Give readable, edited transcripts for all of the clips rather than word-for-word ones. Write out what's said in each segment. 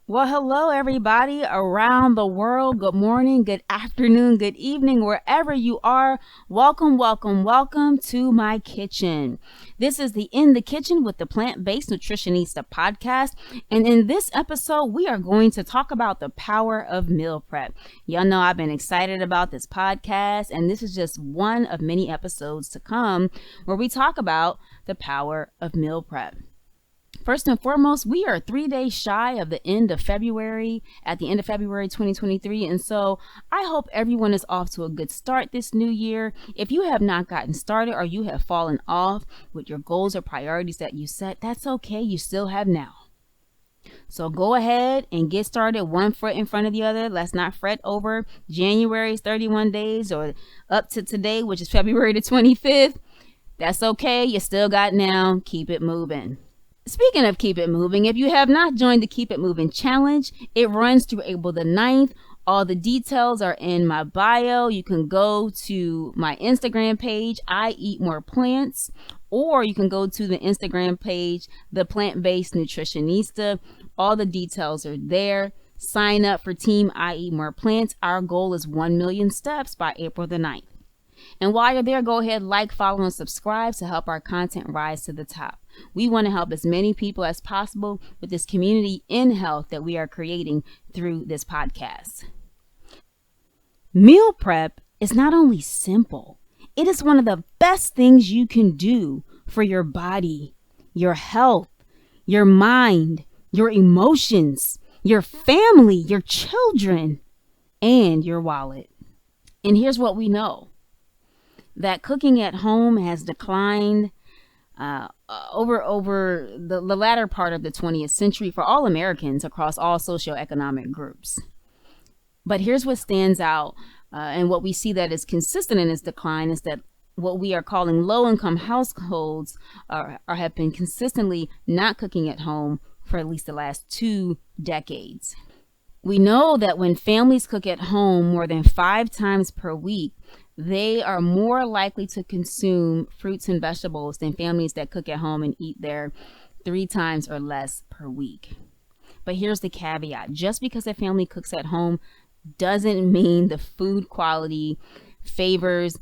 Well, hello, everybody around the world. Good morning, good afternoon, good evening, wherever you are. Welcome, welcome, welcome to my kitchen. This is the In the Kitchen with the Plant-Based Nutritionista podcast. And in this episode, we are going to talk about the power of meal prep. Y'all know I've been excited about this podcast, and this is just one of many episodes to come where we talk about the power of meal prep. First and foremost, we are 3 days shy of the end of February, at the end of February 2023. And so I hope everyone is off to a good start this new year. If you have not gotten started or you have fallen off with your goals or priorities that you set, that's okay. You still have now. So go ahead and get started one foot in front of the other. Let's not fret over January's 31 days or up to today, which is February the 25th. That's okay. You still got now. Keep it moving. Speaking of Keep It Moving, if you have not joined the Keep It Moving Challenge, it runs through April the 9th. All the details are in my bio. You can go to my Instagram page, I Eat More Plants, or you can go to the Instagram page, The Plant-Based Nutritionista. All the details are there. Sign up for Team I Eat More Plants. Our goal is 1 million steps by April the 9th. And while you're there, go ahead, like, follow, and subscribe to help our content rise to the top. We want to help as many people as possible with this community in health that we are creating through this podcast. Meal prep is not only simple, it is one of the best things you can do for your body, your health, your mind, your emotions, your family, your children, and your wallet. And here's what we know. That cooking at home has declined over the latter part of the 20th century for all Americans across all socioeconomic groups. But here's what stands out and what we see that is consistent in its decline is that what we are calling low-income households have been consistently not cooking at home for at least the last 2 decades. We know that when families cook at home more than 5 times per week, they are more likely to consume fruits and vegetables than families that cook at home and eat there 3 times or less per week. But here's the caveat. Just because a family cooks at home doesn't mean the food quality favors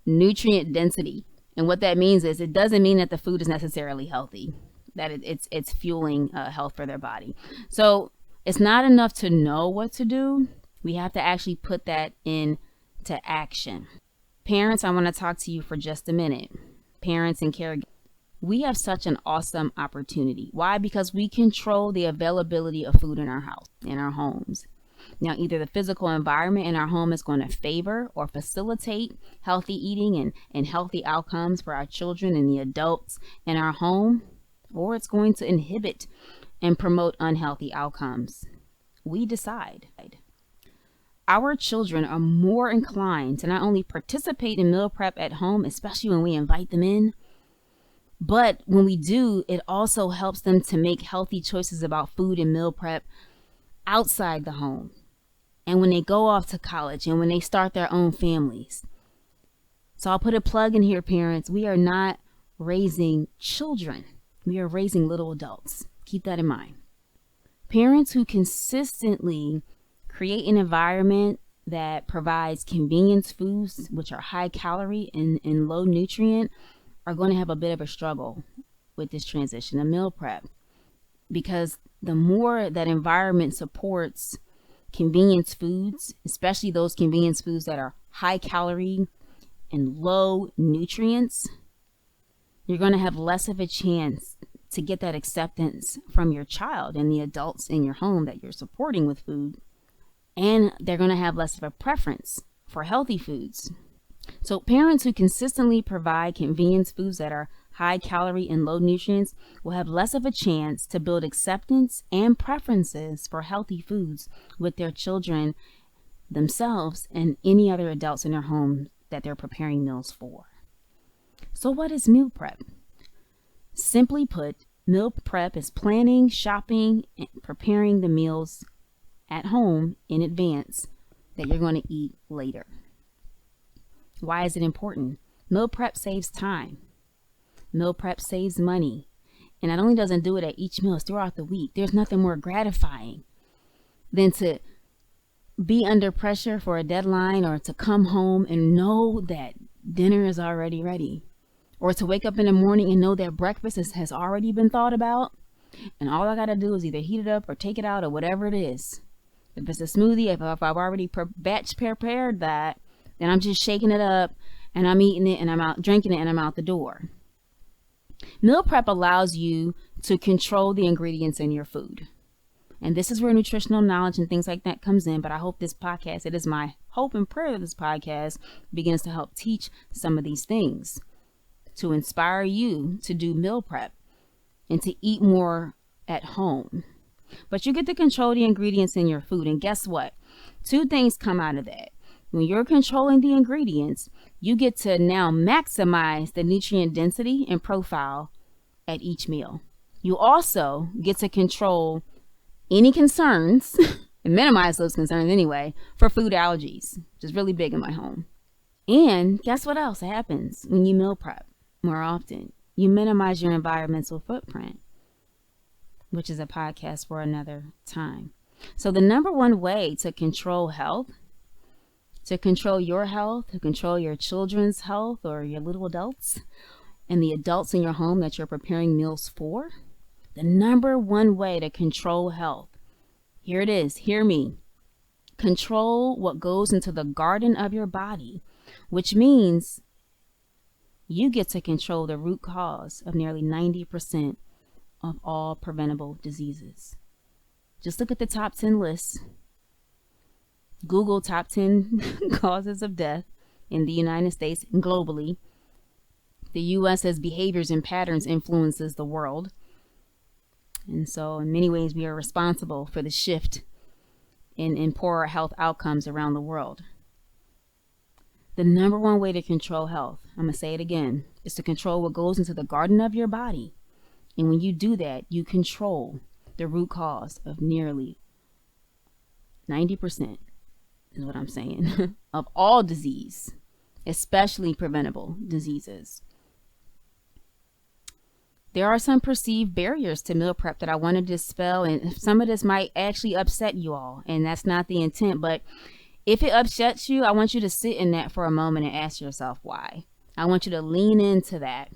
nutrient density. And what that means is it doesn't mean that the food is necessarily healthy, that it's fueling health for their body. So it's not enough to know what to do. We have to actually put that into action. Parents, I want to talk to you for just a minute. Parents and caregivers. We have such an awesome opportunity. Why? Because we control the availability of food in our house, in our homes. Now, either the physical environment in our home is going to favor or facilitate healthy eating and healthy outcomes for our children and the adults in our home, or it's going to inhibit and promote unhealthy outcomes. We decide. Our children are more inclined to not only participate in meal prep at home, especially when we invite them in, but when we do, it also helps them to make healthy choices about food and meal prep outside the home. And when they go off to college and when they start their own families. So I'll put a plug in here, parents. We are not raising children. We are raising little adults. Keep that in mind. Parents who consistently create an environment that provides convenience foods, which are high calorie and low nutrient, are going to have a bit of a struggle with this transition to meal prep. Because the more that environment supports convenience foods, especially those convenience foods that are high calorie and low nutrients, you're going to have less of a chance to get that acceptance from your child and the adults in your home that you're supporting with food. And they're going to have less of a preference for healthy foods. So parents who consistently provide convenience foods that are high calorie and low nutrients will have less of a chance to build acceptance and preferences for healthy foods with their children themselves and any other adults in their home that they're preparing meals for. So what is meal prep? Simply put, meal prep is planning, shopping, and preparing the meals at home in advance that you're going to eat later. Why is it important? Meal prep saves time. Meal prep saves money. And not only doesn't do it at each meal, it's throughout the week. There's nothing more gratifying than to be under pressure for a deadline, or to come home and know that dinner is already ready, or to wake up in the morning and know that breakfast has already been thought about, and all I gotta do is either heat it up or take it out or whatever it is. If it's a smoothie, if I've already batch prepared that, then I'm just shaking it up and I'm eating it and I'm out drinking it and I'm out the door. Meal prep allows you to control the ingredients in your food. And this is where nutritional knowledge and things like that comes in. But I hope this podcast, it is my hope and prayer that this podcast begins to help teach some of these things, to inspire you to do meal prep and to eat more at home. But you get to control the ingredients in your food. And guess what? Two things come out of that. When you're controlling the ingredients, you get to now maximize the nutrient density and profile at each meal. You also get to control any concerns and minimize those concerns anyway for food allergies, which is really big in my home. And guess what else happens when you meal prep more often? You minimize your environmental footprint, which is a podcast for another time. So the number one way to control health, to control your health, to control your children's health or your little adults and the adults in your home that you're preparing meals for, the number one way to control health, here it is, hear me, control what goes into the garden of your body, which means you get to control the root cause of nearly 90% of all preventable diseases. Just look at the top 10 lists. Google top 10 causes of death in the United States and globally. The U.S. has behaviors and patterns influences the world. And so in many ways, we are responsible for the shift in poorer health outcomes around the world. The number one way to control health, I'm going to say it again, is to control what goes into the garden of your body. And when you do that, you control the root cause of nearly 90%, is what I'm saying, of all disease, especially preventable diseases. There are some perceived barriers to meal prep that I want to dispel, and some of this might actually upset you all, and that's not the intent. But if it upsets you, I want you to sit in that for a moment and ask yourself why. I want you to lean into that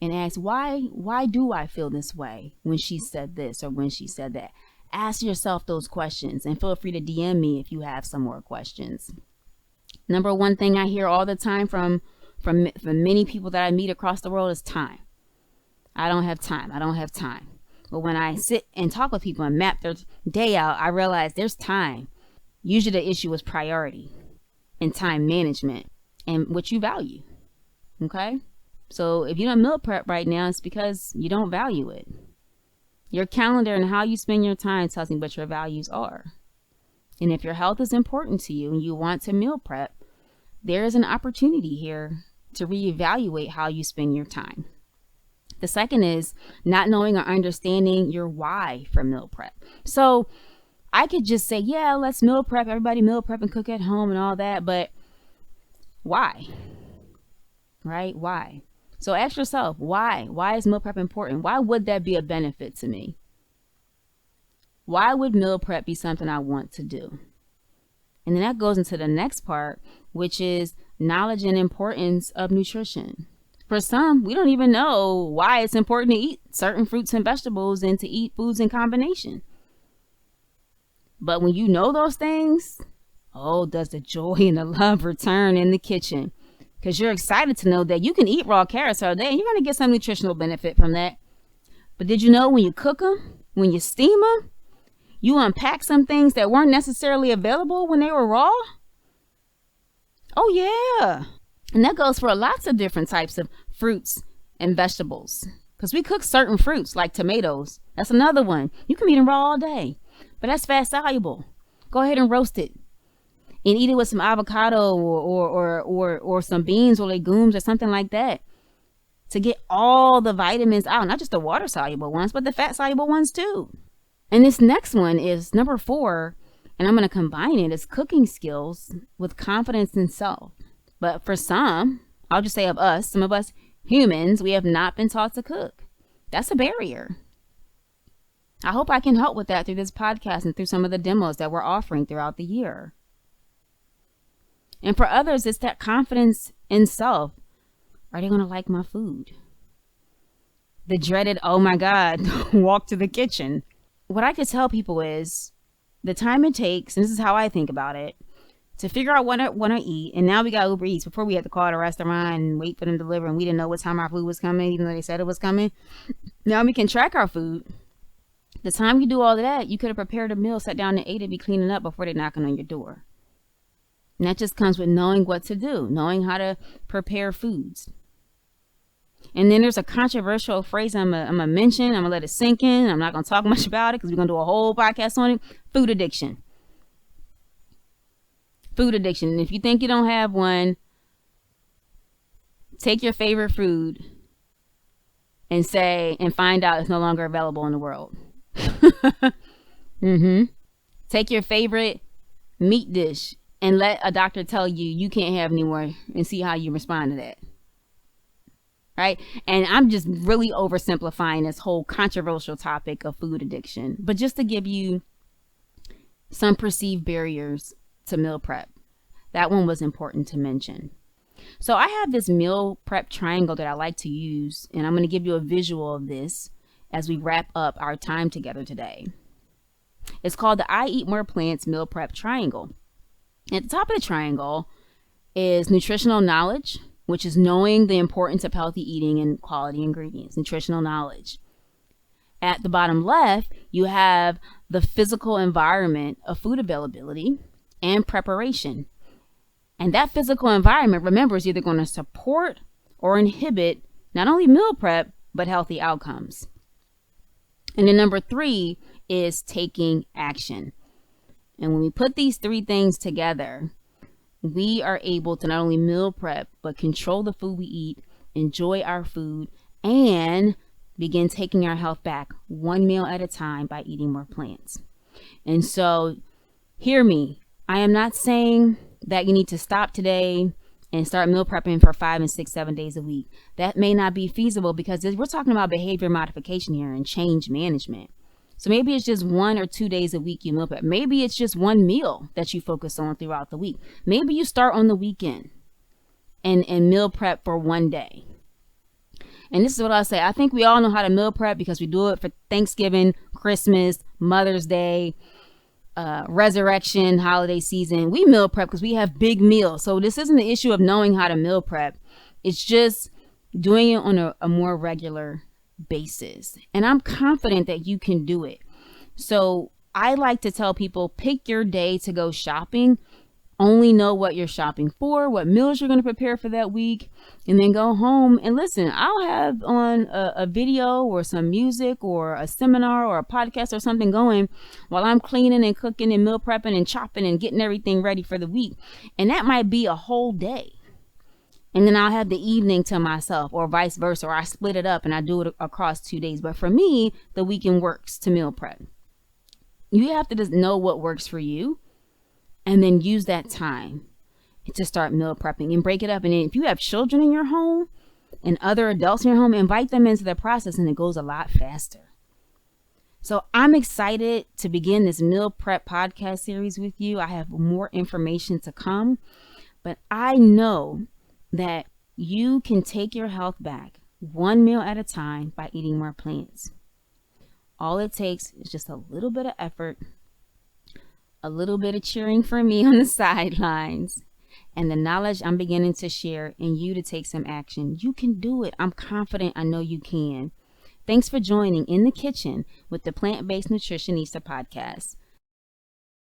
and ask, why do I feel this way when she said this or when she said that? Ask yourself those questions, and feel free to DM me if you have some more questions. Number one thing I hear all the time from many people that I meet across the world is time. I don't have time. I don't have time. But when I sit and talk with people and map their day out, I realize there's time. Usually the issue is priority and time management and what you value. Okay? So if you don't meal prep right now, it's because you don't value it. Your calendar and how you spend your time tells me what your values are. And if your health is important to you and you want to meal prep, there is an opportunity here to reevaluate how you spend your time. The second is not knowing or understanding your why for meal prep. So I could just say, yeah, let's meal prep, everybody meal prep and cook at home and all that, but why? Right? Why? So ask yourself, why? Why is meal prep important? Why would that be a benefit to me? Why would meal prep be something I want to do? And then that goes into the next part, which is knowledge and importance of nutrition. For some, we don't even know why it's important to eat certain fruits and vegetables and to eat foods in combination. But when you know those things, oh, does the joy and the love return in the kitchen? Because you're excited to know that you can eat raw carrots all day and you're going to get some nutritional benefit from that. But did you know when you cook them, when you steam them, you unpack some things that weren't necessarily available when they were raw? Oh, yeah. And that goes for lots of different types of fruits and vegetables. Because we cook certain fruits like tomatoes. That's another one. You can eat them raw all day. But that's fat soluble. Go ahead and roast it. And eat it with some avocado or some beans or legumes or something like that. To get all the vitamins out. Not just the water soluble ones, but the fat soluble ones too. And this next one is number 4. And I'm going to combine it as cooking skills with confidence in self. But for some, I'll just say of us, some of us humans, we have not been taught to cook. That's a barrier. I hope I can help with that through this podcast and through some of the demos that we're offering throughout the year. And for others, it's that confidence in self. Are they going to like my food? The dreaded, oh my God, walk to the kitchen. What I could tell people is the time it takes, and this is how I think about it, to figure out what I want to eat. And now we got Uber Eats. Before we had to call the restaurant and wait for them to deliver, and we didn't know what time our food was coming, even though they said it was coming. Now we can track our food. The time you do all of that, you could have prepared a meal, sat down and ate it, be cleaning up before they're knocking on your door. And that just comes with knowing what to do, knowing how to prepare foods. And then there's a controversial phrase I'm going to mention. I'm going to let it sink in. I'm not going to talk much about it because we're going to do a whole podcast on it. Food addiction. Food addiction. And if you think you don't have one, take your favorite food and find out it's no longer available in the world. Take your favorite meat dish and let a doctor tell you you can't have any more and see how you respond to that. Right? And I'm just really oversimplifying this whole controversial topic of food addiction. But just to give you some perceived barriers to meal prep, that one was important to mention. So I have this meal prep triangle that I like to use, and I'm going to give you a visual of this as we wrap up our time together today. It's called the I Eat More Plants Meal Prep Triangle. At the top of the triangle is nutritional knowledge, which is knowing the importance of healthy eating and quality ingredients, nutritional knowledge. At the bottom left, you have the physical environment of food availability and preparation. And that physical environment, remember, is either going to support or inhibit not only meal prep, but healthy outcomes. And then number 3 is taking action. And when we put these 3 things together, we are able to not only meal prep, but control the food we eat, enjoy our food, and begin taking our health back one meal at a time by eating more plants. And so, hear me. I am not saying that you need to stop today and start meal prepping for 5 and 6, 7 days a week. That may not be feasible because we're talking about behavior modification here and change management. So maybe it's just 1 or 2 days a week you meal prep. Maybe it's just one meal that you focus on throughout the week. Maybe you start on the weekend and meal prep for one day. And this is what I say. I think we all know how to meal prep because we do it for Thanksgiving, Christmas, Mother's Day, resurrection, holiday season. We meal prep because we have big meals. So this isn't the issue of knowing how to meal prep. It's just doing it on a more regular basis. And I'm confident that you can do it. So I like to tell people, pick your day to go shopping. Only know what you're shopping for, what meals you're going to prepare for that week, and then go home and listen. I'll have on a video or some music or a seminar or a podcast or something going while I'm cleaning and cooking and meal prepping and chopping and getting everything ready for the week. And that might be a whole day. And then I'll have the evening to myself, or vice versa, or I split it up and I do it across 2 days. But for me, the weekend works to meal prep. You have to just know what works for you and then use that time to start meal prepping and break it up. And if you have children in your home and other adults in your home, invite them into the process and it goes a lot faster. So I'm excited to begin this meal prep podcast series with you. I have more information to come, but I know that you can take your health back one meal at a time by eating more plants. All it takes is just a little bit of effort, a little bit of cheering for me on the sidelines, and the knowledge I'm beginning to share, and you to take some action. You can do it. I'm confident. I know you can. Thanks for joining In the Kitchen with the Plant-Based Nutritionista podcast.